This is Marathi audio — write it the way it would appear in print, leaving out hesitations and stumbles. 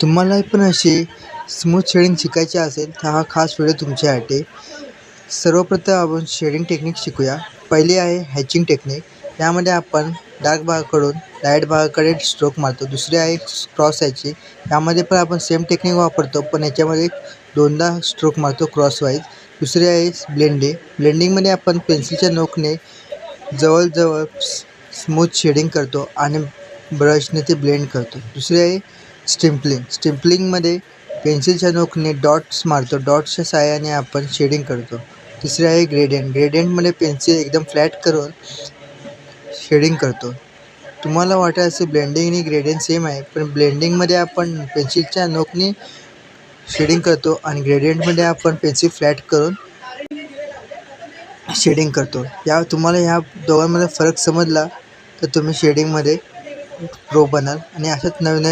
तुम्हाला पण अशी स्मूथ शेडिंग शिकायची असेल तर हा खास व्हिडिओ तुमच्यासाठी आहे. सर्वप्रथम आपण शेडिंग टेक्निक शिकूया. पहिली आहे हॅचिंग टेक्निक. यामध्ये आपण डार्क भागाकडून लाईट भागाकडे स्ट्रोक मारतो. दुसरी आहे क्रॉस हॅचिंग. यामध्ये पण आपण सेम टेक्निक वापरतो, पण याच्यामध्ये दोनदा स्ट्रोक मारतो क्रॉसवाईज. दुसरी आहे ब्लेंडिंग. ब्लेंडिंगमध्ये आपण पेन्सिलच्या नोकने जवळजवळ स्मूथ शेडिंग करतो आणि ब्रशने ते ब्लेंड करतो. दुसरी आहे स्टिम्पलिंग. स्टिम्पलिंगमध्ये पेन्सिलच्या नोकने डॉट्स मारतो. डॉट्सच्या साहाय्याने आपण शेडिंग करतो. तिसरी आहे ग्रेडियंट. ग्रेडियंटमध्ये पेन्सिल एकदम फ्लॅट करून शेडिंग करतो. तुम्हाला वाटत असेल ब्लेंडिंग आणि ग्रेडियंट सेम आहे, पण ब्लेंडिंगमध्ये आपण पेन्सिलच्या नोकने शेडिंग करतो आणि ग्रेडियंटमध्ये आपण पेन्सिल फ्लॅट करून शेडिंग करतो. तुम्हाला ह्या दोघांमध्ये फरक समजला तर तुम्ही शेडिंगमध्ये प्रो बनाल आणि अशाच नवीन